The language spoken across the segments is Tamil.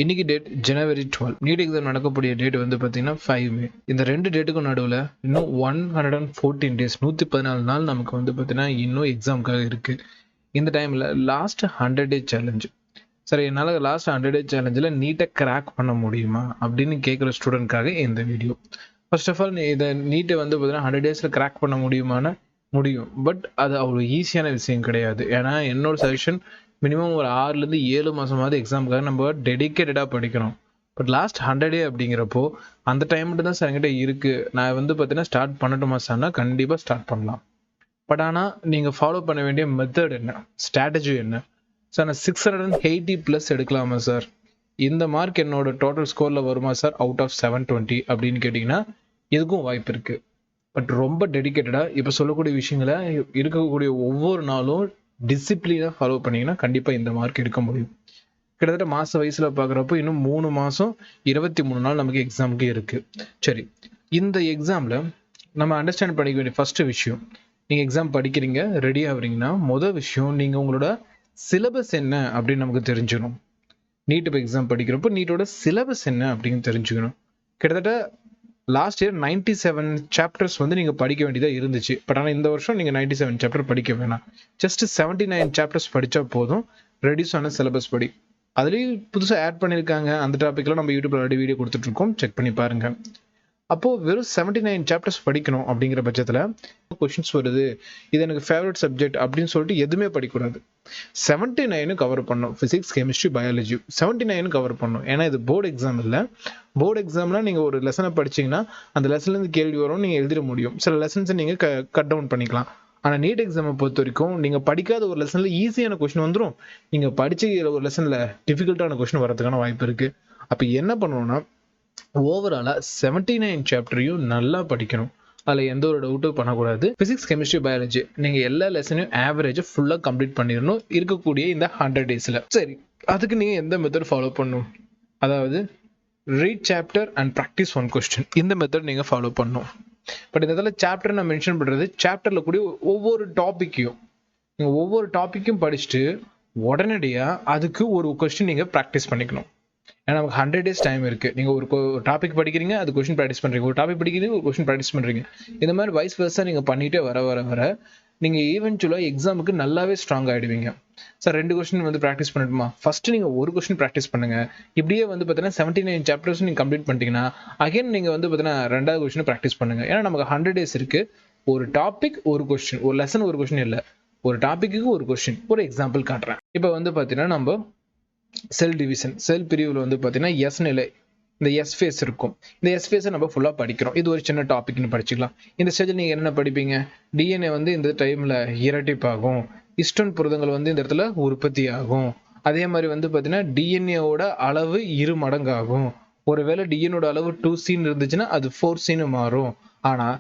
இன்னைக்கு டேட் ஜனவரி 12. நீட் எக்ஸாம் நடக்கக்கூடிய டேட் வந்து பார்த்தீங்கன்னா 5 மே. இந்த ரெண்டு டேட்டுக்கும் நடுவில் இன்னும் 114 டேஸ் 114 நாள் நமக்கு வந்து பார்த்தீங்கன்னா இன்னும் எக்ஸாமுக்காக இருக்கு. இந்த டைமில் லாஸ்ட் 100 டே சேலஞ்சு. சரி, என்னால் லாஸ்ட் 100 டே சேலஞ்சில் நீட்டை கிராக் பண்ண முடியுமா அப்படின்னு கேட்குற ஸ்டூடெண்ட்காக இந்த வீடியோ. ஃபர்ஸ்ட் ஆஃப் ஆல் இதை நீட்டை வந்து பார்த்தீங்கன்னா 100 டேஸில் கிராக் பண்ண முடியுமான்னு முடியும். பட் அது அவ்வளோ ஈஸியான விஷயம் கிடையாது. ஏன்னா என்னோட சஜஷன் மினிமம் ஒரு 6லேருந்து 7 மாதமாவது எக்ஸாமுக்காக நம்ம டெடிக்கேட்டடாக படிக்கணும். பட் லாஸ்ட் 100 டே அப்படிங்கிறப்போ அந்த டைம் மட்டும் தான் சார் என்கிட்ட இருக்குது, நான் வந்து பார்த்தீங்கன்னா ஸ்டார்ட் பண்ணட்டுமா சார்னா கண்டிப்பாக ஸ்டார்ட் பண்ணலாம். பட் ஆனால் நீங்கள் ஃபாலோ பண்ண வேண்டிய மெத்தட் என்ன, ஸ்ட்ராட்டஜி என்ன சார்? நான் 680+ எடுக்கலாமா சார்? இந்த மார்க் என்னோட டோட்டல் ஸ்கோரில் வருமா சார் அவுட் ஆஃப் 720 அப்படின்னு கேட்டிங்கன்னா இதுக்கும் வாய்ப்பு இருக்குது. பட் ரொம்ப டெடிக்கேட்டடாக இப்போ சொல்லக்கூடிய விஷயங்களை இருக்கக்கூடிய ஒவ்வொரு நாளும் டிசிப்ளினாக ஃபாலோ பண்ணிங்கன்னா கண்டிப்பாக இந்த மார்க் எடுக்க முடியும். கிட்டத்தட்ட மாத வயசில் பார்க்குறப்போ இன்னும் 3 மாதம் 23 நாள் நமக்கு எக்ஸாமுக்கு இருக்குது. சரி, இந்த எக்ஸாமில் நம்ம அண்டர்ஸ்டாண்ட் பண்ணிக்க வேண்டிய ஃபஸ்ட்டு விஷயம், நீங்கள் எக்ஸாம் படிக்கிறீங்க, ரெடி ஆகுறீங்கன்னா மொதல் விஷயம் நீங்கள் உங்களோட சிலபஸ் என்ன அப்படின்னு நமக்கு தெரிஞ்சுக்கணும். நீட் எக்ஸாம் படிக்கிறப்போ நீட்டோட சிலபஸ் என்ன அப்படின்னு தெரிஞ்சுக்கணும். கிட்டத்தட்ட லாஸ்ட் இயர் 97 சாப்டர்ஸ் வந்து நீங்கள் படிக்க வேண்டியதாக இருந்துச்சு. பட் ஆனால் இந்த வருஷம் நீங்கள் 97 சாப்டர் படிக்க வேணாம். ஜஸ்ட் 79 சாப்டர்ஸ் படித்தா போதும். ரெடியூஸ் ஆன சிலபஸ் படி. அதுலேயும் புதுசாக ஆட் பண்ணியிருக்காங்க. அந்த டாப்பிக்லாம் நம்ம யூடியூப்ல ஆல்ரெடி வீடியோ கொடுத்துட்ருக்கோம், செக் பண்ணி பாருங்கள். அப்போது வெறும் 79 சாப்டர்ஸ் படிக்கணும் அப்படிங்கிற பட்சத்தில் கொஷின்ஸ் வருது, இது எனக்கு ஃபேவரட் சப்ஜெக்ட் அப்படின்னு சொல்லிட்டு எதுவுமே படிக்கக்கூடாது. 79 கவர் பண்ணும். ஃபிசிக்ஸ், கெமிஸ்ட்ரி, பயாலஜி 79 கவர் பண்ணும். ஏன்னா இது போர்டு எக்ஸாம் இல்லை. போர்டு எக்ஸாம்னா நீங்கள் ஒரு லெசனை படிச்சிங்கன்னா அந்த லெசன்லேருந்து கேள்வி வரும், நீங்கள் எழுதிட முடியும். சில லெசன்ஸை நீங்கள் கட் டவுன் பண்ணிக்கலாம். ஆனால் நீட் எக்ஸாமை பொறுத்த வரைக்கும் நீங்கள் படிக்காத ஒரு லெசனில் ஈஸியான கொஷின் வந்துடும், நீங்கள் படித்த ஒரு லெசனில் டிஃபிகல்ட்டான கொஷின் வரதுக்கான வாய்ப்பு இருக்குது. அப்போ என்ன பண்ணணும்னா ஓவராலாக 79 சாப்டரையும் நல்லா படிக்கணும். அதில் எந்த ஒரு டவுட்டும் பண்ணக்கூடாது. ஃபிசிக்ஸ், கெமிஸ்ட்ரி, பயாலஜி நீங்கள் எல்லா லெசனையும் ஆவரேஜாக ஃபுல்லாக கம்ப்ளீட் பண்ணிடணும் இருக்கக்கூடிய இந்த 100 டேஸில். சரி, அதுக்கு நீங்கள் எந்த மெத்தட் ஃபாலோ பண்ணணும்? அதாவது read chapter and practice one question. இந்த மெத்தட் நீங்கள் ஃபாலோ பண்ணணும். பட் இந்த இடத்துல சாப்டர் நான் மென்ஷன் பண்ணுறது, சாப்டரில் கூடிய ஒவ்வொரு டாப்பிக்கையும் நீங்கள் ஒவ்வொரு டாப்பிக்கும் படிச்சுட்டு உடனடியாக அதுக்கு ஒரு கொஸ்டின் நீங்கள் ப்ராக்டிஸ் பண்ணிக்கணும். ஏன்னா நமக்கு 100 டேஸ் டைம் இருக்குது. நீங்கள் ஒரு டாபிக் படிக்கிறீங்க, அது கொஸ்டின் ப்ராக்டிஸ் பண்ணுறீங்க, ஒரு டாபிக் படிக்கிறீங்க, ஒரு கொஸ்டின் ப்ராக்டிஸ் பண்ணுறீங்க. இந்த மாதிரி வைஸ் வெர்ஸா நீங்கள் பண்ணிகிட்டே வர வர வர நீங்கள் ஈவென்ச்சுவலாக எக்ஸாமுக்கு நல்லாவே ஸ்ட்ராங் ஆகிடுவீங்க. சார் 2 கொஸ்டின் வந்து ப்ராக்டிஸ் பண்ணட்டுமா? ஃபஸ்ட்டு நீங்கள் ஒரு கொஸ்டின் ப்ராக்டிஸ் பண்ணுங்கள். இப்படியே வந்து பார்த்தீங்கன்னா 79 சாப்டர்ஸ் நீங்கள் கம்ப்ளீட் பண்ணிட்டீங்கன்னா அகைன் நீங்கள் வந்து பார்த்தீங்கன்னா 2வது கொஸ்டின் ப்ராக்டிஸ் பண்ணுங்கள். ஏன்னா நமக்கு 100 டேஸ் இருக்குது. ஒரு டாபிக் ஒரு கொஸ்டின், ஒரு லெசன் ஒரு கொஸ்டின் இல்லை, ஒரு டாப்பிக்கு ஒரு கொஸ்டின். ஒரு எக்ஸாம்பிள் காட்டுறேன். இப்போ வந்து பார்த்தீங்கன்னா நம்ம செல் டிவிஷன், செல் பிரிவில் வந்து பார்த்தீங்கன்னா எஸ் நிலை, இந்த எஸ் ஃபேஸ் இருக்கும். இந்த எஸ் ஃபேஸை நம்ம ஃபுல்லாக படிக்கிறோம். இது ஒரு சின்ன டாபிக்னு படிச்சுக்கலாம். இந்த ஸ்டேஜில் நீங்கள் என்ன படிப்பீங்க? டிஎன்ஏ வந்து இந்த டைமில் இரட்டிப்பாகும், ஹிஸ்டோன் புரதங்கள் வந்து இந்த இடத்துல உற்பத்தி ஆகும். அதே மாதிரி வந்து பார்த்தீங்கன்னா டிஎன்ஏவோட அளவு 2 மடங்கு ஆகும். ஒருவேளை டிஎன்ஏட அளவு 2C இருந்துச்சுன்னா அது 4C மாறும். ஆனால்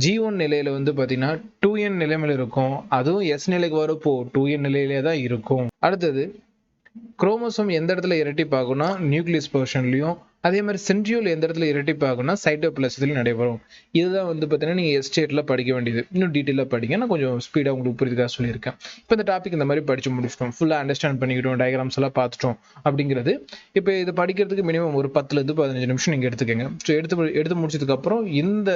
G1 நிலையில வந்து பார்த்தீங்கன்னா 2N நிலைமையில் இருக்கும். அதுவும் எஸ் நிலைக்கு வரப்போ 2N நிலையிலே தான் இருக்கும். அடுத்தது குரோமோசோம் எந்த இடத்துல இரட்டிப்பாகும்னா நியூக்ளியஸ் போர்ஷன்லையும், அதே மாதிரி சென்ட்ரியோல் எந்த இடத்துல இரட்டிப்பாகும்னா சைட்டோபிளாசத்துலையும் நடைபெறும். இதுதான் வந்து பார்த்தீங்கன்னா நீங்கள் எஸ்டேட்டில் படிக்க வேண்டியது. இன்னும் டீட்டெயிலாக படிங்க, நான் கொஞ்சம் ஸ்பீடாக உங்களுக்கு புரியுதுக்காக சொல்லியிருக்கேன். இப்போ இந்த டாபிக் இந்த மாதிரி படித்து முடிச்சிட்டோம், ஃபுல்லாக அண்டர்ஸ்டாண்ட் பண்ணிக்கிட்டோம், டயக்ராம்ஸ் எல்லாம் பார்த்துட்டோம் அப்படிங்கிறது. இப்போ இது படிக்கிறதுக்கு மினிமம் ஒரு 10லேருந்து 15 நிமிஷம் நீங்கள் எடுத்துக்கோங்க. ஸோ எடுத்து முடிச்சதுக்கப்புறம் இந்த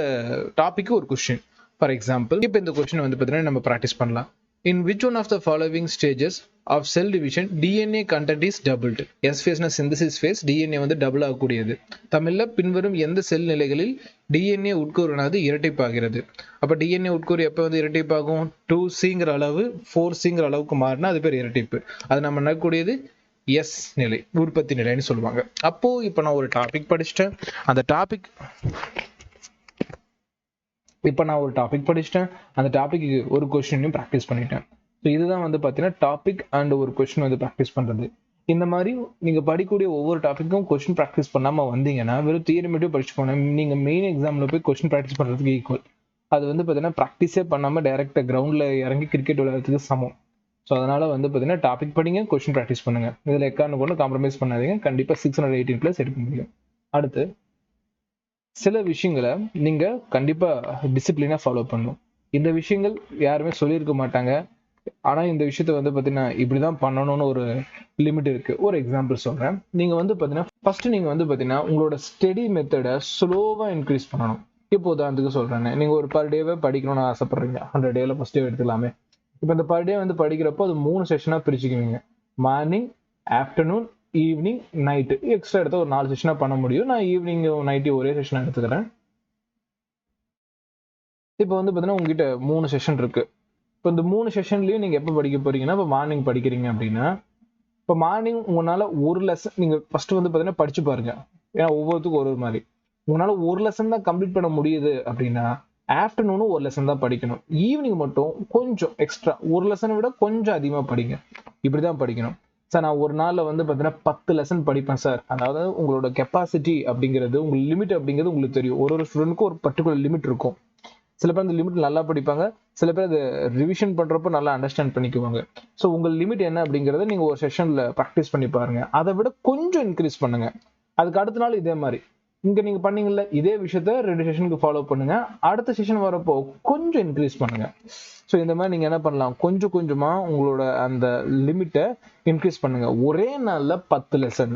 டாப்பிக்கு ஒரு கொஸ்டின். ஃபார் எக்ஸாம்பிள் இப்போ இந்த கொஸ்டின் வந்து பார்த்தீங்கன்னா நம்ம ப்ராக்டிஸ் பண்ணலாம். In which one of the following stages of cell division DNA content is doubled? S phase na synthesis phase, DNA வந்து டபுள் ஆகக்கூடியது. தமிழ்ல பின்வரும் எந்த செல் நிலைகளில் DNA உட்கூறானது இரட்டிப்பாகிறது? அப்ப DNA உட்கூறு எப்போ வந்து இரட்டிப்பாகும்? 2Cங்கிற அளவு 4Cங்கிற அளவுக்கு மாறினா அது பேர் இரட்டிப்பு. அது நம்ம நடக்கக்கூடியது எஸ் நிலை, உற்பத்தி நிலைன்னு சொல்லுவாங்க. அப்போ இப்போ நான் ஒரு டாபிக் படிச்சுட்டேன், அந்த டாபிக்கு ஒரு கொஸ்டினையும் ப்ராக்டிஸ் பண்ணிட்டேன். ஸோ இதுதான் வந்து பார்த்தீங்கன்னா டாபிக் அண்ட் ஒரு கொஸ்டின் வந்து ப்ராக்டிஸ் பண்ணுறது. இந்த மாதிரி நீங்கள் படிக்கக்கூடிய ஒவ்வொரு டாப்பிக்கும் கொஸ்டின் ப்ராக்டிஸ் பண்ணாமல் வந்தீங்கன்னா வெறும் தியரி மட்டும் படிச்சு போனேன், நீங்கள் மெயின் எக்ஸாமில் போய் கொஸ்டின் ப்ராக்டிஸ் பண்ணுறதுக்கு ஈக்குவல். அது வந்து பார்த்தீங்கன்னா ப்ராக்டிஸே பண்ணாமல் டைரெக்டாக கிரவுண்டில் இறங்கி கிரிக்கெட் விளையாடுறதுக்கு சமம். ஸோ அதனால் வந்து பார்த்தீங்கன்னா டாபிக் படிங்க, கொஸ்டின் ப்ராக்டிஸ் பண்ணுங்கள். இதில் எக்காரணம் கொண்டு காம்ப்ரமைஸ் பண்ணாதீங்க, கண்டிப்பாக 618+ எடுக்க முடியும். அடுத்து சில விஷயங்களை நீங்கள் கண்டிப்பாக டிசிப்ளினாக ஃபாலோ பண்ணணும். இந்த விஷயங்கள் யாருமே சொல்லியிருக்க மாட்டாங்க. ஆனா இந்த விஷயத்த வந்து பாத்தீங்கன்னா இப்படிதான் பண்ணணும்னு ஒரு லிமிட் இருக்கு. ஒரு எக்ஸாம்பிள் சொல்றேன். நீங்க வந்து பாத்தீங்கன்னா ஃபர்ஸ்ட் நீங்க வந்து பாத்தீங்கன்னா உங்களோட ஸ்டடி மெத்தட ஸ்லோவா இன்க்ரீஸ் பண்ணணும். இப்போ உதாரணத்துக்கு சொல்றேன், நீங்க ஒரு பர் டேவே படிக்கணும்னு ஆசைப்படுறீங்க. 100 டேல ஃபர்ஸ்ட் டே எடுத்துக்கலாமே. இப்போ இந்த பர் டே வந்து படிக்கிறப்போ அது 3 செஷனா பிரிச்சுக்குவீங்க. Morning, afternoon, evening, night. Extra எடுத்தா ஒரு 4 செஷனா பண்ண முடியும். நான் ஈவினிங், நைட் ஒரே செஷனா எடுத்துக்கிறேன். இப்போ வந்து பாத்தீங்கன்னா உங்ககிட்ட 3 செஷன் இருக்கு. இப்போ இந்த 3 செஷன்லயும் நீங்க எப்ப படிக்க போறீங்கன்னா, இப்போ மார்னிங் படிக்கிறீங்க அப்படின்னா, இப்போ மார்னிங் உங்களால ஒரு லெசன் நீங்க ஃபர்ஸ்ட் வந்து பாத்தீங்கன்னா படிச்சு பாருங்க. ஏன்னா ஒவ்வொருத்துக்கும் ஒரு ஒரு மாதிரி. உங்களால ஒரு லெசன் தான் கம்ப்ளீட் பண்ண முடியுது அப்படின்னா, ஆஃப்டர்நூனும் ஒரு லெசன் தான் படிக்கணும். ஈவினிங் மட்டும் கொஞ்சம் எக்ஸ்ட்ரா ஒரு லெசனை விட கொஞ்சம் அதிகமா படிங்க. இப்படிதான் படிக்கணும். சார் நான் ஒரு நாள்ல வந்து பாத்தீங்கன்னா 10 லெசன் படிப்பேன் சார். அதாவது உங்களோட கெப்பாசிட்டி அப்படிங்கிறது, உங்க லிமிட் அப்படிங்கிறது உங்களுக்கு தெரியும். ஒரு ஒரு ஸ்டூடெண்ட்க்கும் ஒரு பர்டிகுலர் லிமிட் இருக்கும். சில பேர் அந்த லிமிட் நல்லா படிப்பாங்க. சில பேர் அது ரிவிஷன் பண்றப்போ நல்லா அண்டர்ஸ்டாண்ட் பண்ணிக்குவாங்க. ஸோ உங்க லிமிட் என்ன அப்படிங்கறத நீங்க ஒரு செஷன்ல ப்ராக்டிஸ் பண்ணி பாருங்க. அதை விட கொஞ்சம் இன்க்ரீஸ் பண்ணுங்க. அதுக்கு அடுத்த நாள் இதே மாதிரி இங்க நீங்க பண்ணீங்கல்ல இதே விஷயத்த 2 செஷனுக்கு ஃபாலோ பண்ணுங்க. அடுத்த செஷன் வரப்போ கொஞ்சம் இன்க்ரீஸ் பண்ணுங்க. ஸோ இந்த மாதிரி நீங்க என்ன பண்ணலாம், கொஞ்சம் கொஞ்சமா உங்களோட அந்த லிமிட்டை இன்க்ரீஸ் பண்ணுங்க. ஒரே நாள்ல 10 லெசன்,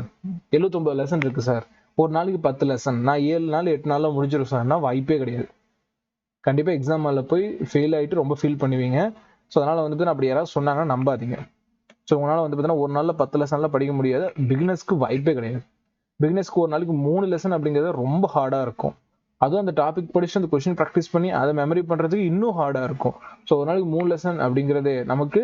79 லெசன் இருக்கு சார், ஒரு நாளைக்கு 10 லெசன், நான் 7 நாள் 8 நாள்ல முடிச்சிடும் சார்னா வாய்ப்பே கிடையாது. கண்டிப்பா எக்ஸாம் ஹாலில் போய் ஃபெயில் ஆகிட்டு ரொம்ப ஃபீல் பண்ணுவீங்க. ஸோ அதனால வந்து அப்படி யாராவது சொன்னாங்கன்னா நம்பாதீங்க. ஸோ உங்களால் வந்து பார்த்தீங்கன்னா ஒரு நாளில் 10 லெசன்லாம் படிக்க முடியாது. பிகினர்ஸ்க்கு வாய்ப்பே கிடையாது. பிகினர்ஸ்க்கு ஒரு நாளைக்கு 3 லெசன் அப்படிங்கிறது ரொம்ப ஹார்டாக இருக்கும். அதுவும் அந்த டாபிக் படிச்சு அந்த கொஸ்டின் ப்ராக்டிஸ் பண்ணி அதை மெமரி பண்ணுறதுக்கு இன்னும் ஹார்டாக இருக்கும். ஸோ ஒரு நாளைக்கு 3 லெசன் அப்படிங்கிறது நமக்கு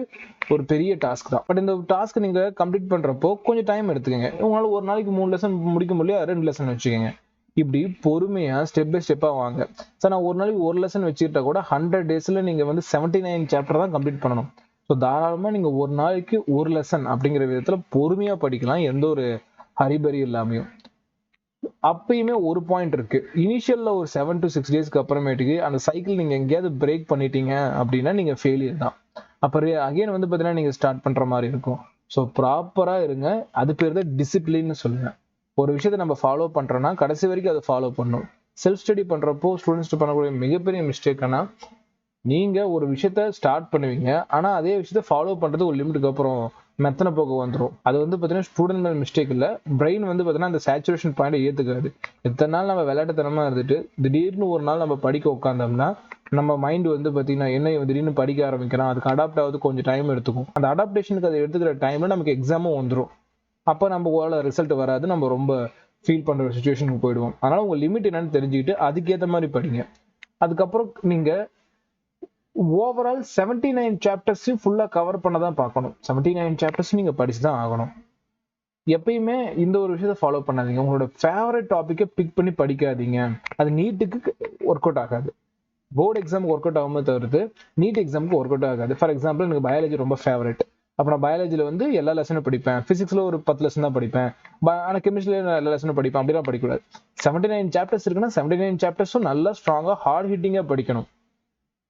ஒரு பெரிய டாஸ்க் தான். பட் இந்த டாஸ்க் நீங்கள் கம்ப்ளீட் பண்ணுறப்போ கொஞ்சம் டைம் எடுத்துக்கங்க. உங்களால் ஒரு நாளைக்கு 3 லெசன் முடிக்க முடியல, 2 லெசன் வச்சுக்கோங்க. இப்படி பொறுமையா ஸ்டெப் பை ஸ்டெப்பா வாங்க. சார் நான் ஒரு நாளைக்கு ஒரு லெசன் வச்சுக்கிட்டா கூட 100 டேஸ்ல நீங்க வந்து 79 சாப்டர் தான் கம்ப்ளீட் பண்ணணும். ஸோ தாராளமா நீங்க ஒரு நாளைக்கு ஒரு லெசன் அப்படிங்கிற விதத்துல பொறுமையா படிக்கலாம், எந்த ஒரு ஹரிபரி இல்லாமையும். அப்பயுமே ஒரு பாயிண்ட் இருக்கு. இனிஷியல்ல ஒரு 7 to 6 டேஸ்க்கு அப்புறமேட்டுக்கு அந்த சைக்கிள் நீங்க எங்கேயாவது பிரேக் பண்ணிட்டீங்க அப்படின்னா நீங்க ஃபெயிலியர் தான். அப்புறம் அகைன் வந்து பாத்தீங்கன்னா நீங்க ஸ்டார்ட் பண்ற மாதிரி இருக்கும். ஸோ ப்ராப்பரா இருங்க. அது பேர் தான் டிசிப்ளின்னு சொல்லுவேன். ஒரு விஷயத்த நம்ம ஃபாலோ பண்றோம்னா கடைசி வரைக்கும் அதை ஃபாலோ பண்ணணும். செல்ஃப் ஸ்டடி பண்றப்போ ஸ்டூடெண்ட்ஸ் பண்ணக்கூடிய மிகப்பெரிய மிஸ்டேக்னா, நீங்க ஒரு விஷயத்த ஸ்டார்ட் பண்ணுவீங்க, ஆனா அதே விஷயத்த ஃபாலோ பண்றது ஒரு லிமிட்டுக்கு அப்புறம் மெத்தனை போக வந்துடும். அது வந்து பாத்தீங்கன்னா ஸ்டூடெண்ட் மேல மிஸ்டேக் இல்ல, பிரெயின் வந்து பாத்தீங்கன்னா அந்த சேச்சுரேஷன் பாயிண்ட் ஏத்துக்காது. எத்தனை நாள் நம்ம விளையாட்டுத்தனமா இருந்துட்டு திடீர்னு ஒரு நாள் நம்ம படிக்க உட்காந்தோம்னா நம்ம மைண்ட் வந்து பாத்தீங்கன்னா என்ன திடீர்னு படிக்க ஆரம்பிக்கிறோம், அதுக்கு அடாப்ட் ஆகுது கொஞ்சம் டைம் எடுத்துக்கும். அந்த அடாப்டேஷனுக்கு அதை எடுத்துக்கிற டைம்ல நமக்கு எக்ஸாமும் வந்துடும். அப்ப நம்ம ரிசல்ட் வராது, நம்ம ரொம்ப ஃபீல் பண்ற ஒரு சுச்சுவேஷனுக்கு போயிடுவோம். அதனால உங்க லிமிட் என்னன்னு தெரிஞ்சுக்கிட்டு அதுக்கேற்ற மாதிரி படிங்க. அதுக்கப்புறம் நீங்க ஓவரால் 79 சாப்டர்ஸையும் ஃபுல்லா கவர் பண்ண தான் பார்க்கணும். 79 சாப்டர்ஸ் நீங்க படிச்சு தான் ஆகணும். எப்பயுமே இந்த ஒரு விஷயத்த ஃபாலோ பண்ணாதீங்க. உங்களோட ஃபேவரட் டாபிக்கை பிக் பண்ணி படிக்காதீங்க. அது நீட்டுக்கு ஒர்க் அவுட் ஆகாது. போர்டு எக்ஸாமுக்கு ஒர்க் அவுட் ஆகுமே தவிர்த்து நீட் எக்ஸாமுக்கு ஒர்க் அவுட் ஆகாது. ஃபார் எக்ஸாம்பிள் எனக்கு பயாலஜி ரொம்ப ஃபேவரட். அப்போ நான் பயாலஜியில் வந்து எல்லா லெசனும் படிப்பேன். ஃபிசிக்ஸில் ஒரு 10 லெசன் தான் படிப்பேன். ஆனால் கெமிஸ்ட்ரியில் எல்லா லெசனும் படிப்பேன். அப்படிலாம் படிக்கக்கூடாது. 79 சாப்டர்ஸ் இருக்குன்னா 79 சாப்டர்ஸும் நல்லா ஸ்ட்ராங்காக ஹார்ட் ஹிட்டிங்காக படிக்கணும்.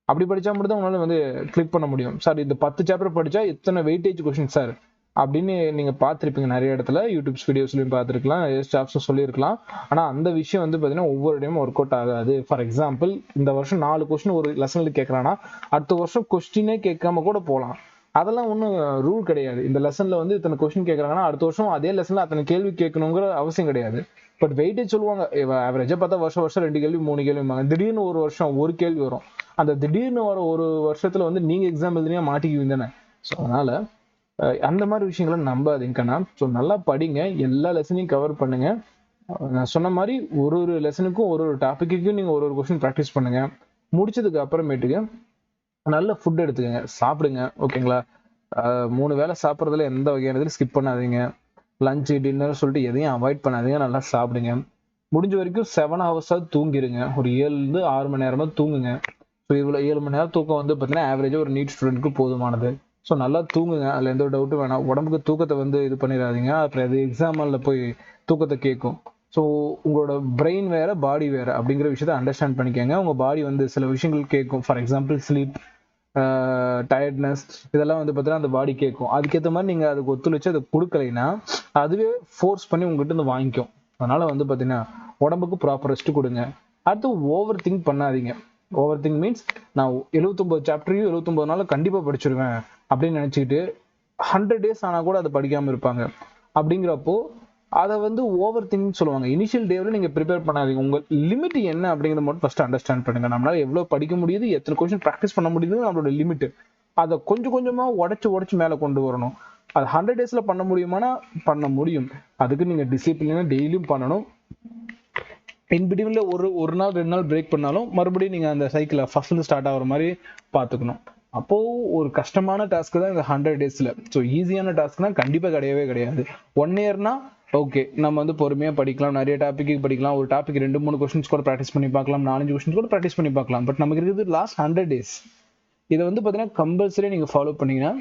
அப்படி படிச்சா மட்டும் தான் உங்களால வந்து கிளிக் பண்ண முடியும். சார் இந்த 10 சாப்டர் படிச்சா இத்தனை வெயிட்டேஜ் கொஸ்டின் சார் அப்படின்னு நீங்க பார்த்துருப்பீங்க நிறைய இடத்துல, யூடியூப்ஸ் வீடியோஸ்லையும் பார்த்துருக்கலாம், ஸ்டாஃப்ஸும் சொல்லியிருக்கலாம். ஆனா அந்த விஷயம் வந்து பார்த்தீங்கன்னா ஒவ்வொரு டைமும் ஒர்க் அவுட் ஆகாது. ஃபார் எக்ஸாம்பிள் இந்த வருஷம் 4 கொஸ்டின் ஒரு லெசன்ல கேட்கறான்னா அடுத்த வருஷம் கொஸ்டினே கேட்காம கூட போகலாம். அதெல்லாம் ஒன்றும் ரூல் கிடையாது. இந்த லெசன்ல வந்து இத்தனை கொஸ்டின் கேட்கறாங்கன்னா அடுத்த வருஷம் அதே லெசன்ல அத்தனை கேள்வி கேட்கணுங்கிற அவசியம் கிடையாது. பட் வெயிட்டேஜ் சொல்லுவாங்க. ஆவரேஜா பார்த்தா வருஷம் 2 கேள்வி 3 கேள்வி. திடீர்னு ஒரு வருஷம் ஒரு கேள்வி வரும். அந்த திடீர்னு வர ஒரு வருஷத்துல வந்து நீங்க எக்ஸாம் எழுதினா மாட்டிக்குவீங்க தானே. ஸோ அதனால அந்த மாதிரி விஷயங்களை நம்பாதீங்கண்ணா. ஸோ நல்லா படிங்க, எல்லா லெசனையும் கவர் பண்ணுங்க. நான் சொன்ன மாதிரி ஒரு ஒரு லெசனுக்கும் ஒரு ஒரு டாபிக்கும் நீங்க ஒரு ஒரு கொஸ்டின் ப்ராக்டிஸ் பண்ணுங்க. முடிச்சதுக்கு அப்புறமேட்டுக்கு நல்ல ஃபுட் எடுத்துக்கங்க, சாப்பிடுங்க. ஓகேங்களா? 3 வேளை சாப்பிட்றதுல எந்த வகையானதும் ஸ்கிப் பண்ணாதீங்க. லஞ்சு டின்னர் சொல்லிட்டு எதையும் அவாய்ட் பண்ணாதீங்க. நல்லா சாப்பிடுங்க. முடிஞ்ச வரைக்கும் 7 ஹவர்ஸாவது தூங்கிடுங்க. ஒரு 7 6 மணி நேரமா தூங்குங்க. ஸோ இவ்வளோ 7 மணி நேரம் தூக்கம் வந்து பார்த்தீங்கன்னா ஆவரேஜாக ஒரு நீட் ஸ்டூடெண்ட்க்கு போதுமானது. ஸோ நல்லா தூங்குங்க. அதில் எந்த ஒரு டவுட்டும் வேணாம். உடம்புக்கு தூக்கத்தை வந்து இது பண்ணிடாதீங்க. அப்புறம் அது எக்ஸாமில் போய் தூக்கத்தை கேட்கும். ஸோ உங்களோட பிரெயின் வேற பாடி வேற அப்படிங்கிற விஷயத்த அண்டர்ஸ்டாண்ட் பண்ணிக்கோங்க. உங்க பாடி வந்து சில விஷயங்கள் கேட்கும். ஃபார் எக்ஸாம்பிள் ஸ்லீப், டயர்ட்னஸ், இதெல்லாம் வந்து பார்த்தீங்கன்னா அந்த பாடி கேட்கும். அதுக்கேற்ற மாதிரி நீங்கள் அதுக்கு ஒத்துழைச்சு அதை கொடுக்கலைன்னா அதுவே ஃபோர்ஸ் பண்ணி உங்ககிட்ட இருந்து வாங்கிக்கும். அதனால வந்து பார்த்தீங்கன்னா உடம்புக்கு ப்ராப்பர் ரெஸ்ட் கொடுங்க. அடுத்து ஓவர் திங்க் பண்ணாதீங்க. ஓவர் திங்க் மீன்ஸ் நான் 79 சாப்டரையும் 79 நாள் கண்டிப்பாக படிச்சிருவேன், அப்படின்னு நினச்சிக்கிட்டு 100 days ஆனால் கூட அதை படிக்காமல் இருப்பாங்க. அப்படிங்கிறப்போ அதை வந்து ஓவர் திங்க் சொல்லுவாங்க. இனிஷியல் டேவில் நீங்கள் ப்ரிப்பேர் பண்ணாதீங்க. உங்கள் லிமிட் என்ன அப்படிங்கிறத மட்டும் ஃபஸ்ட்டு அண்டர்ஸ்டாண்ட் பண்ணுங்க. நம்மளால எவ்வளோ படிக்க முடியுது, எத்தனை கொஸ்டின் ப்ராக்டிஸ் பண்ண முடியுது, நம்மளோட லிமிட். அதை கொஞ்சம் கொஞ்சமாக உடச்சி மேலே கொண்டு வரணும். அது 100 days பண்ண முடியுமானா பண்ண முடியும். அதுக்கு நீங்கள் டிசிப்ளினாக டெய்லியும் பண்ணணும். இன்பிட்வீனில் ஒரு நாள் 2 நாள் பிரேக் பண்ணாலும் மறுபடியும் நீங்கள் அந்த சைக்கிளை ஃபர்ஸ்ட்ல ஸ்டார்ட் ஆகிற மாதிரி பார்த்துக்கணும். அப்போது ஒரு கஷ்டமான டாஸ்க்கு தான் இந்த 100 days. ஸோ ஈஸியான டாஸ்க்னா கண்டிப்பாக கிடையாது. 1 yearனா ஓகே, நம்ம வந்து பொறுமையாக படிக்கலாம், நிறைய டாபிக்கு படிக்கலாம். ஒரு டாபிக் 2-3 கொஸ்டின்ஸ் கூட ப்ராக்டிஸ் பண்ணி பார்க்கலாம், 4-5 கொஸ்டின்ஸ் கூட ப்ராக்டிஸ் பண்ணி பார்க்கலாம். பட் நமக்கு இருக்குது லாஸ்ட் 100 days. இதை வந்து பார்த்தீங்கன்னா கம்பல்சரி நீங்கள் ஃபாலோ பண்ணீங்கன்னா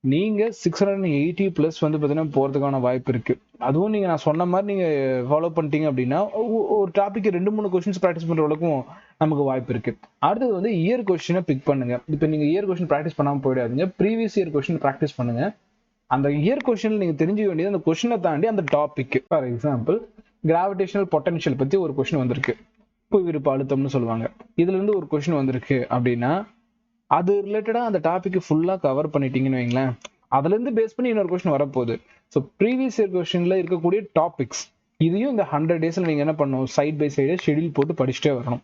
நீங்கள் 680+ வந்து பார்த்தீங்கன்னா போகிறதுக்கான வாய்ப்பு இருக்குது. அதுவும் நீங்கள் நான் சொன்ன மாதிரி நீங்கள் ஃபாலோ பண்ணிட்டீங்க அப்படின்னா ஒரு டாப்பிக்கு 2-3 கொஸ்டின்ஸ் ப்ராக்டிஸ் பண்ணுற அளவுக்கும் நமக்கு வாய்ப்பு இருக்குது. அடுத்தது வந்து இயர் கொஸ்டினை பிக் பண்ணுங்க. இப்போ நீங்கள் இயர் கொஸ்டின் ப்ராக்டிஸ் பண்ணாமல் போயிடாதீங்க. ப்ரீவியஸ் இயர் கொஸ்டின் ப்ராக்டிஸ் பண்ணுங்க. அந்த இயர் கொஸ்டினில் நீங்கள் தெரிஞ்சுக்க வேண்டியது அந்த கொஸ்டினை தாண்டி அந்த topic. For example, gravitational potential பற்றி ஒரு கொஸ்டின் வந்திருக்கு, புவியீர்ப்பு அழுத்தம்னு சொல்லுவாங்க. இதுலேருந்து ஒரு கொஸ்டின் வந்திருக்கு அப்படின்னா அது ரிலேட்டடாக அந்த டாபிக் ஃபுல்லாக கவர் பண்ணிட்டீங்கன்னு வைங்களேன், அதுலேருந்து பேஸ் பண்ணி இன்னொரு கொஸ்டின் வரப்போகுது. ஸோ ப்ரீவியஸ் இயர் கொஸ்டினில் இருக்கக்கூடிய டாபிக்ஸ் இதையும் இந்த 100 days நீங்கள் என்ன பண்ணணும், சைட் பை சைடு ஷெடியூல் போட்டு படிச்சுட்டே வரணும்.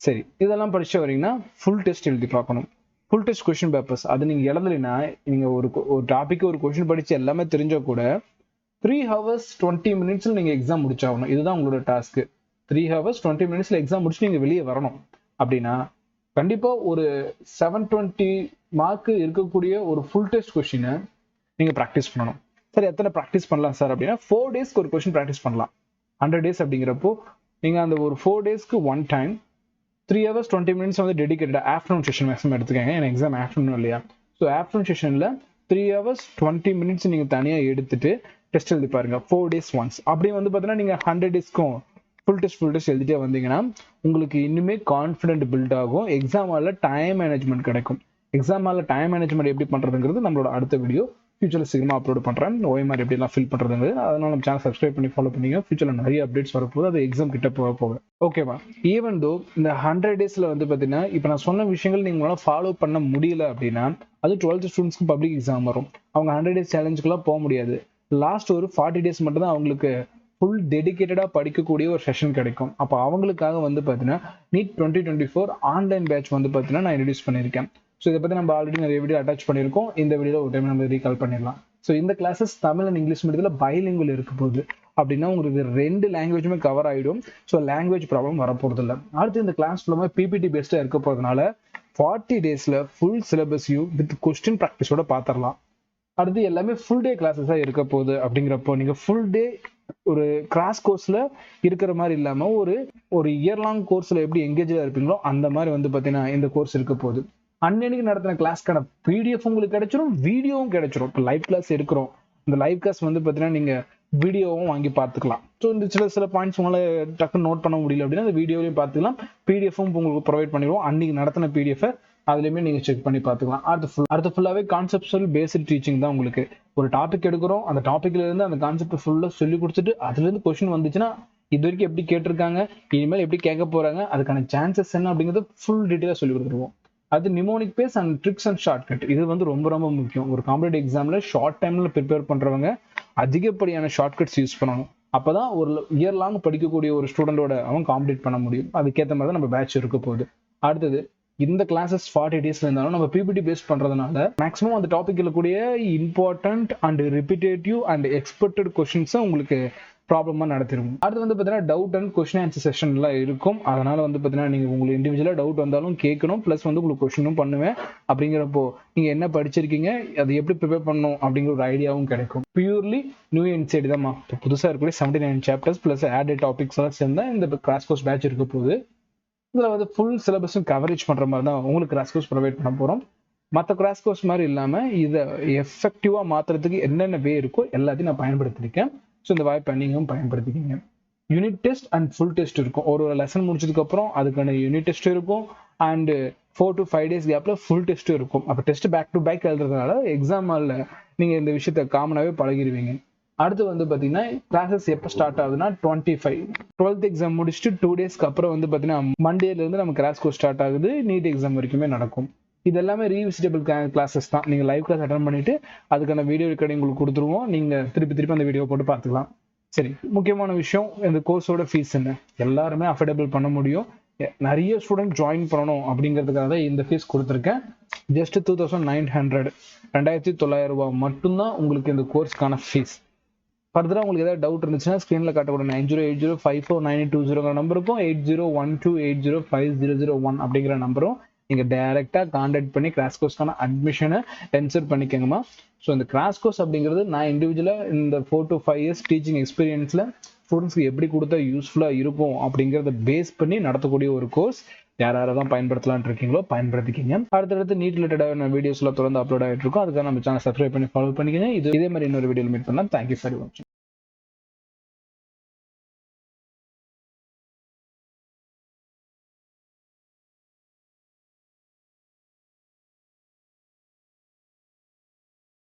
சரி, இதெல்லாம் படிச்சுட்டு வரீங்கன்னா ஃபுல் டெஸ்ட் எழுதி பார்க்கணும். ஃபுல் டெஸ்ட் கொஸ்டின் பேப்பர்ஸ் அது நீங்கள் எழுதலைன்னா, நீங்கள் ஒரு டாபிக் ஒரு கொஸ்டின் படித்து எல்லாமே தெரிஞ்சால் கூட 3 hours 20 minutes நீங்கள் எக்ஸாம் முடிச்சாகணும். இதுதான் உங்களோட டாஸ்க்கு. 3 hours 20 minutes எக்ஸாம் முடிச்சுட்டு நீங்கள் வெளியே வரணும். அப்படின்னா கண்டிப்பாக ஒரு 720 மார்க் இருக்கக்கூடிய ஒரு ஃபுல் டெஸ்ட் கொஸ்டினை நீங்கள் ப்ராக்டிஸ் பண்ணணும். சரி, எத்தனை ப்ராக்டிஸ் பண்ணலாம் சார் அப்படின்னா 4 daysக்கு ஒரு கொஸ்டின் ப்ராக்டிஸ் பண்ணலாம். 100 days அப்படிங்கிறப்போ நீங்கள் அந்த ஒரு 4 daysக்கு ஒன் டைம் 3 hours 20 minutes வந்து டெடிகேட்டடாக ஆஃப்டர்நூன் செஷன் மேக்ஸிமம் எடுத்துக்கங்க. ஏன்னா எக்ஸாம் ஆஃப்டர்நூன் இல்லையா? ஸோ ஆஃப்டர்நூன் செஷனில் 3 hours 20 minutes நீங்கள் தனியாக எடுத்துட்டு டெஸ்ட் எழுதி பாருங்க 4 days ஒன்ஸ். அப்படி வந்து பார்த்தீங்கன்னா நீங்கள் 100 daysக்கும் ஃபுல் டெஸ்ட் எழுதிட்டே வந்தீங்கன்னா உங்களுக்கு இன்னுமே கான்ஃபிடென்ட் பில்ட் ஆகும். எக்ஸாம் ஹாலில் டைம் மேனேஜ்மெண்ட் கிடைக்கும். எக்ஸாம் ஹாலில் டைம் மேனேஜ்மெண்ட் எப்படி பண்ணுறதுங்கிறது நம்மளோட அடுத்த வீடியோ ஃபியூச்சரில் சீக்கிரமாக அப்லோட் பண்ணுறேன். OMR எப்படிலாம் ஃபில் பண்ணுறதுங்கிறது. அதனால நம்ம சேனல் சப்ஸ்கிரைப் பண்ணி ஃபாலோ பண்ணிங்க. ஃபியூச்சரில் நிறைய அப்டேட்ஸ் வரப்போகுது. அது எக்ஸாம் கிட்ட போக ஓகேவா? ஈவன் தோ இந்த 100 days வந்து பார்த்தீங்கன்னா இப்போ நான் சொன்ன விஷயங்கள் நீங்களால ஃபாலோ பண்ண முடியல அப்படின்னா அது 12th ஸ்டூடெண்ட்ஸ்க்கு பப்ளிக் எக்ஸாம் வரும். அவங்க 100 days சேலஞ்சுக்குலாம் போக முடியாது. லாஸ்ட் ஒரு 40 days மட்டும் தான் அவங்களுக்கு ஃபுல் டெடிகேட்டடாக படிக்கக்கூடிய ஒரு செஷன் கிடைக்கும். அப்போ அவங்களுக்காக வந்து பார்த்தீங்கன்னா NEET 2024 ஆன்லைன் பேட்ச் வந்து பார்த்தீங்கன்னா நான் இன்ட்ரடியூஸ் பண்ணியிருக்கேன். ஸோ இதை பற்றி நம்ம ஆல்ரெடி நிறைய வீடியோ அட்டாச் பண்ணியிருக்கோம். இந்த வீடியோ ஒரு டைம் நம்ம ரீகால் பண்ணிடலாம். ஸோ இந்த கிளாஸஸ் தமிழ் அண்ட் இங்கிலீஷ் மீடியத்தில் பைலிங்குவல் இருக்க போகுது. அப்படின்னா உங்களுக்கு 2 லாங்குவேஜுமே கவர் ஆகிடும். ஸோ லாங்குவேஜ் ப்ராப்ளம் வரப்போகிறது இல்லை. அடுத்து இந்த கிளாஸ் ஃபுல்லாக PPT பேஸ்டாக இருக்க போகிறதுனால 40 daysல ஃபுல் சிலபஸையும் வித் கொஸ்டின் ப்ராக்டிஸோட பார்த்துடலாம். அடுத்து எல்லாமே ஃபுல் டே கிளாஸஸாக இருக்க போகுது. அப்படிங்கிறப்போ நீங்கள் ஃபுல் டே ஒரு கிராஸ் கோர்ஸில் இருக்கிற மாதிரி இல்லாமல் ஒரு இயர் லாங் கோர்ஸில் எப்படி எங்கேஜாக இருப்பீங்களோ அந்த மாதிரி வந்து பார்த்தீங்கன்னா இந்த கோர்ஸ் இருக்க போகுது. அன்னைக்கு நடத்தின கிளாஸ்க்கான PDF உங்களுக்கு கிடைச்சிரும், வீடியோவும் கிடைச்சிரும். இப்போ லைவ் கிளாஸ் இருக்கிறோம். இந்த லைவ் கிளாஸ் வந்து பார்த்தீங்கன்னா நீங்கள் வீடியோவும் வாங்கி பார்த்துக்கலாம். ஸோ இந்த சில பாயிண்ட்ஸ் உங்களால் டக்குன்னு நோட் பண்ண முடியல அப்படின்னா அந்த வீடியோவையும் பார்த்துக்கலாம். PDFும் உங்களுக்கு ப்ரொவைட் பண்ணிடுவோம். அன்னைக்கு நடத்தின PDF அதுலேயுமே நீங்கள் செக் பண்ணி பார்த்துக்கலாம். அடுத்து ஃபுல்லாகவே கான்செப்சுவல் பேஸ்ட் டீச்சிங் தான். உங்களுக்கு ஒரு டாபிக் எடுக்கிறோம், அந்த டாப்பிக்ல இருந்து அந்த கான்செப்ட் ஃபுல்லாக சொல்லி கொடுத்துட்டு அதுலேருந்து கொஸ்டின் வந்துச்சுன்னா இது வரைக்கும் எப்படி கேட்டிருக்காங்க, இனிமேல் எப்படி கேட்க போறாங்க, அதுக்கான சான்சஸ் என்ன அப்படிங்கிறது ஃபுல் டீட்டெயிலாக சொல்லி கொடுத்துருவோம். அது mnemonic base and tricks and shortcut. இது வந்து ரொம்ப முக்கியம். ஒரு காம்படிட்டிவ் எக்ஸாம்ல ஷார்ட் டைம்ல ப்ரிப்பேர் பண்றவங்க அதிகப்படியான ஷார்ட்கட்ஸ் யூஸ் பண்ணணும். அப்பதான் ஒரு இயர் லாங் படிக்கக்கூடிய ஒரு ஸ்டூடெண்டோட அவன் காம்படிட் பண்ண முடியும். அதுக்கேற்ற மாதிரி தான் நம்ம பேட்ச் இருக்க போகுது. அடுத்தது இந்த கிளாஸஸ் 40 daysல இருந்தாலும் நம்ம PPT பேஸ் பண்றதுனால மேக்ஸிமம் அந்த டாபிக்ல கூடிய important and repetitive and expected கொஸ்டின்ஸை உங்களுக்கு ப்ராப்ளமாக நடத்திருக்கும். அடுத்து வந்து பார்த்தீங்கன்னா டவுட் அண்ட் கொஸ்டின் ஆன்சர் செஷன்லாம் இருக்கும். அதனால வந்து பார்த்தீங்கன்னா நீங்கள் உங்களுக்கு இண்டிவிஜுவலாக டவுட் வந்தாலும் கேட்கணும், ப்ளஸ் வந்து உங்களுக்கு கொஸ்டினும் பண்ணுவேன். அப்படிங்கிறப்போ நீங்கள் என்ன படிச்சிருக்கீங்க, அதை எப்படி ப்ரிப்பேர் பண்ணணும் அப்படிங்கிற ஒரு ஐடியாவும் கிடைக்கும். பியூர்லி நியூ இன்சைட் தான். இப்போ புதுசாக இருக்கக்கூடிய 79 சாப்டர்ஸ் ப்ளஸ் ஆடட் டாபிக்ஸ் எல்லாம் சேர்ந்தா இந்த கிராஸ் கோர்ஸ் பேட்ச் இருக்க போகுது. இதில் வந்து ஃபுல் சிலபஸும் கவரேஜ் பண்ணுற மாதிரி தான் உங்களுக்கு கிராஸ் கோர்ஸ் ப்ரொவைட் பண்ண போகிறோம். மற்ற கிராஸ் கோர்ஸ் மாதிரி இல்லாமல் இதை எஃபெக்டிவாக மாற்றுறதுக்கு என்னென்ன வே இருக்கோ எல்லாத்தையும் நான் பயன்படுத்தியிருக்கேன். ஸோ இந்த வாய்ப்பை நீங்களும் பயன்படுத்திக்கிங்க. Unit test and full test இருக்கும். ஒரு லெசன் முடிச்சதுக்கப்புறம் அதுக்கான யூனிட் டெஸ்ட் இருக்கும். அண்ட் 4 to 5 days கேப்பில் ஃபுல் டெஸ்ட்டும் இருக்கும். அப்போ டெஸ்ட் பேக் டு பேக் எழுதுறதுனால எக்ஸாம் ஹாலில் நீங்கள் இந்த விஷயத்த காமனாகவே பழகிடுவீங்க. அடுத்து வந்து பார்த்தீங்கன்னா கிளாஸஸ் எப்போ ஸ்டார்ட் ஆகுதுன்னா 25 12th எக்ஸாம் முடிச்சுட்டு 2 daysக்கு அப்புறம் வந்து பார்த்தீங்கன்னா மண்டேலேருந்து நம்ம கிராஸ் கோர்ஸ் ஸ்டார்ட் ஆகுது. நீட் எக்ஸாம் வரைக்குமே நடக்கும். இது எல்லாமே ரீவிசிட்டபிள் கிளாஸஸ் தான். நீங்கள் லைவ் கிளாஸ் அட்டன் பண்ணிட்டு அதுக்கான வீடியோ ரெக்கார்டிங் உங்களுக்கு கொடுத்துருவோம். நீங்கள் திருப்பி அந்த வீடியோ போட்டு பார்த்துக்கலாம். சரி, முக்கியமான விஷயம், இந்த கோர்ஸோட ஃபீஸ் என்ன? எல்லாருமே அஃபோர்டபுள் பண்ண முடியும். நிறைய ஸ்டூடெண்ட் ஜாயின் பண்ணணும் அப்படிங்கிறதுக்காக தான் இந்த ஃபீஸ் கொடுத்துருக்கேன். ஜஸ்ட் 2900 $2900 மட்டும்தான் உங்களுக்கு இந்த கோர்ஸ்க்கான ஃபீஸ். ஃபர்தராக உங்களுக்கு ஏதாவது டவுட் இருந்துச்சுன்னா ஸ்க்ரீனில் காட்டக்கூடிய 9080549820 நம்பருக்கும் 8012805001 அப்படிங்கிற நம்பரும் நீங்கள் டைரெக்டாக கான்டாக்ட் பண்ணி கிராஷ் கோர்ஸ்க்கான அட்மிஷனை என்சர் பண்ணிக்கோங்கம்மா. ஸோ இந்த கிராஷ் கோர்ஸ் அப்படிங்கிறது நான் இண்டிவிஜுவலாக இந்த 4 to 5 years டீச்சிங் எக்ஸ்பீரியன்ஸில் ஸ்டூடெண்ட்ஸ்க்கு எப்படி கொடுத்தா யூஸ்ஃபுல்லாக இருக்கும் அப்படிங்கிறத பேஸ் பண்ணி நடத்தக்கூடிய ஒரு கோர்ஸ். யாரெல்லாம் பயன்படுத்தலாம்னு இருக்கீங்களோ பயன்படுத்திக்கிங்க. அடுத்தடுத்து நீட் ரிலேட்டடான வீடியோஸ்லாம் தொடர்ந்து அப்லோட் ஆகிட்டு இருக்கும். அதுக்காக நம்ம சேனல் சப்ஸ்கிரைப் பண்ணி ஃபாலோ பண்ணிக்கங்க. இதே மாதிரி இன்னொரு வீடியோ மீட் பண்ணலாம். தேங்க்யூ ஃபார் வாட்சிங்.